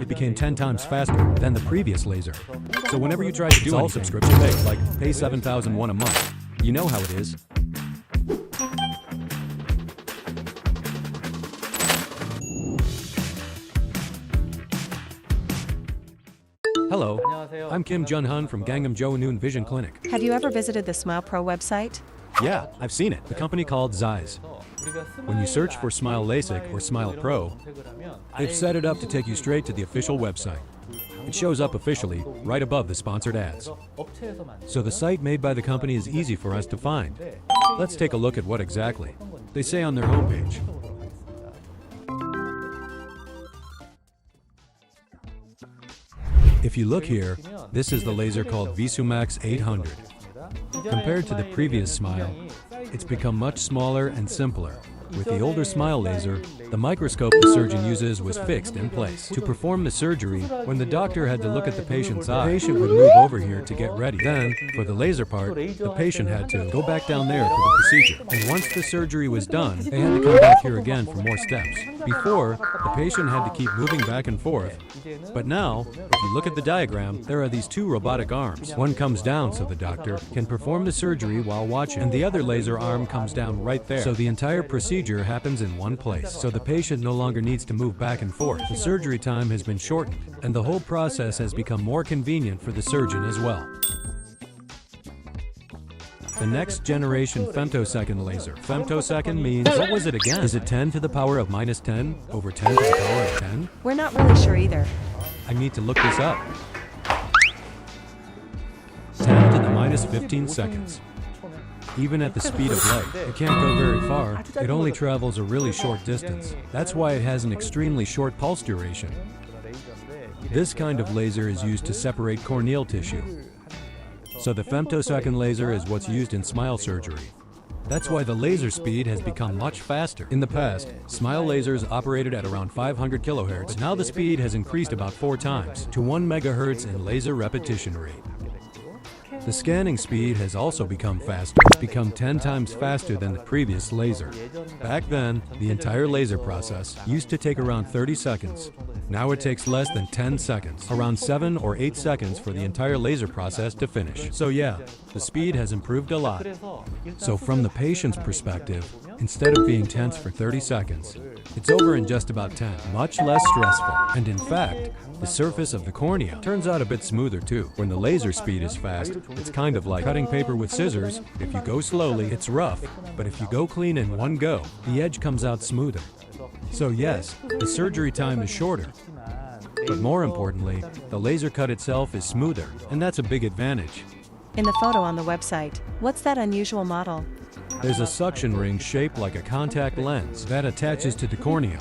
it became 10 times faster than the previous laser. So whenever you try to do all subscription-based, like pay 7,001 a month, you know how it is. Hello, I'm Kim JOEUNNUN from Gangnam JOEUNNUN Vision Clinic. Have you ever visited the SMILE Pro website? Yeah, I've seen it. The company called JOEUNNUN. When you search for SMILE LASIK or SMILE Pro, they've set it up to take you straight to the official website. It shows up officially right above the sponsored ads. So the site made by the company is easy for us to find. Let's take a look at what exactly they say on their homepage. If you look here, this is the laser called VisuMax 800. Compared to the previous SMILE, it's become much smaller and simpler. With the older SMILE laser, the microscope the surgeon uses was fixed in place. To perform the surgery, when the doctor had to look at the patient's eye, the patient would move over here to get ready. Then, for the laser part, the patient had to go back down there for the procedure. And once the surgery was done, they had to come back here again for more steps. Before, the patient had to keep moving back and forth. But now, if you look at the diagram, there are these two robotic arms. One comes down so the doctor can perform the surgery while watching, and the other laser arm comes down right there. So the entire procedure happens in one place. So the patient no longer needs to move back and forth. The surgery time has been shortened, and the whole process has become more convenient for the surgeon as well. The next generation femtosecond laser. Femtosecond means, what was it again? Is it 10 to the power of minus 10 over 10 to the power of 10? We're not really sure either. I need to look this up. 10 to the minus 15 seconds. Even at the speed of light, it can't go very far. It only travels a really short distance. That's why it has an extremely short pulse duration. This kind of laser is used to separate corneal tissue. So the femtosecond laser is what's used in SMILE surgery. That's why the laser speed has become much faster. In the past, SMILE lasers operated at around 500 kHz, but now the speed has increased about 4 times to 1 MHz in laser repetition rate. The scanning speed has also become faster. It's become 10 times faster than the previous laser. Back then, the entire laser process used to take around 30 seconds. Now it takes less than 10 seconds, around 7 or 8 seconds for the entire laser process to finish. So yeah, the speed has improved a lot. So from the patient's perspective, instead of being tense for 30 seconds, it's over in just about 10. Much less stressful. And in fact, the surface of the cornea turns out a bit smoother too. When the laser speed is fast, it's kind of like cutting paper with scissors. If you go slowly, it's rough, but if you go clean in one go, the edge comes out smoother. So yes, the surgery time is shorter. But more importantly, the laser cut itself is smoother, and that's a big advantage. In the photo on the website, what's that unusual model? There's a suction ring shaped like a contact lens that attaches to the cornea.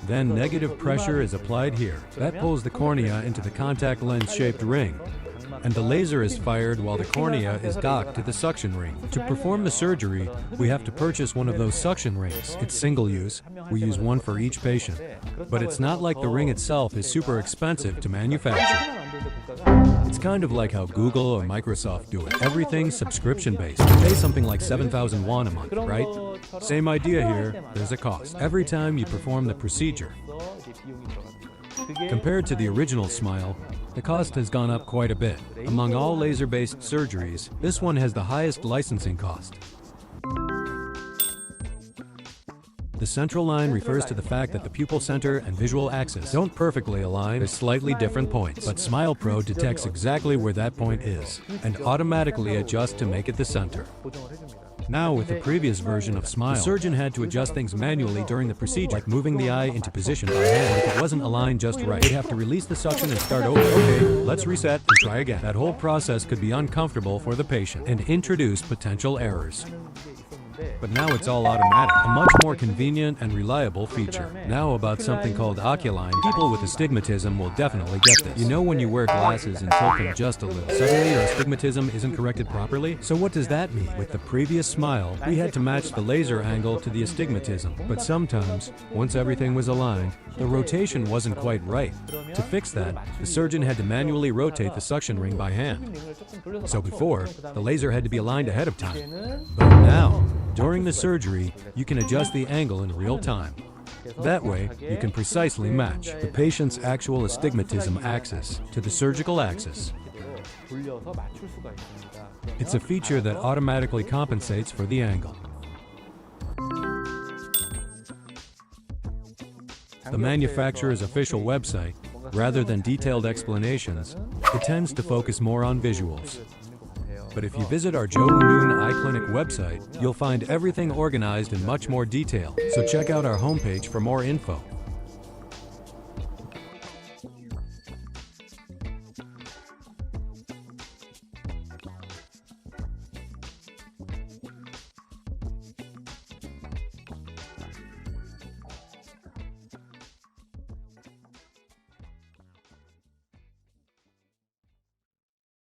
Then negative pressure is applied here. That pulls the cornea into the contact lens-shaped ring, and the laser is fired while the cornea is docked to the suction ring. To perform the surgery, we have to purchase one of those suction rings. It's single-use. We use one for each patient. But it's not like the ring itself is super expensive to manufacture. It's kind of like how Google or Microsoft do it. Everything's subscription-based. You pay something like 7,001 a month, right? Same idea here. There's a cost every time you perform the procedure. Compared to the original SMILE, the cost has gone up quite a bit. Among all laser-based surgeries, this one has the highest licensing cost. The central line refers to the fact that the pupil center and visual axis don't perfectly align at slightly different points, but SMILE Pro detects exactly where that point is and automatically adjusts to make it the center. Now, with the previous version of SMILE, the surgeon had to adjust things manually during the procedure, like moving the eye into position by hand. If it wasn't aligned just right, they'd have to release the suction and start over. Okay, let's reset and try again. That whole process could be uncomfortable for the patient and introduce potential errors. But now it's all automatic, a much more convenient and reliable feature. Now about something called oculine. People with astigmatism will definitely get this. You know when you wear glasses and tilt them just a little, suddenly your astigmatism isn't corrected properly? So what does that mean? With the previous SMILE, we had to match the laser angle to the astigmatism. But sometimes, once everything was aligned, the rotation wasn't quite right. To fix that, the surgeon had to manually rotate the suction ring by hand. So before, the laser had to be aligned ahead of time. But now, during the surgery, you can adjust the angle in real time. That way, you can precisely match the patient's actual astigmatism axis to the surgical axis. It's a feature that automatically compensates for the angle. The manufacturer's official website, rather than detailed explanations, it tends to focus more on visuals. But if you visit our JOEUNNUN Eye Clinic website, you'll find everything organized in much more detail, so check out our homepage for more info.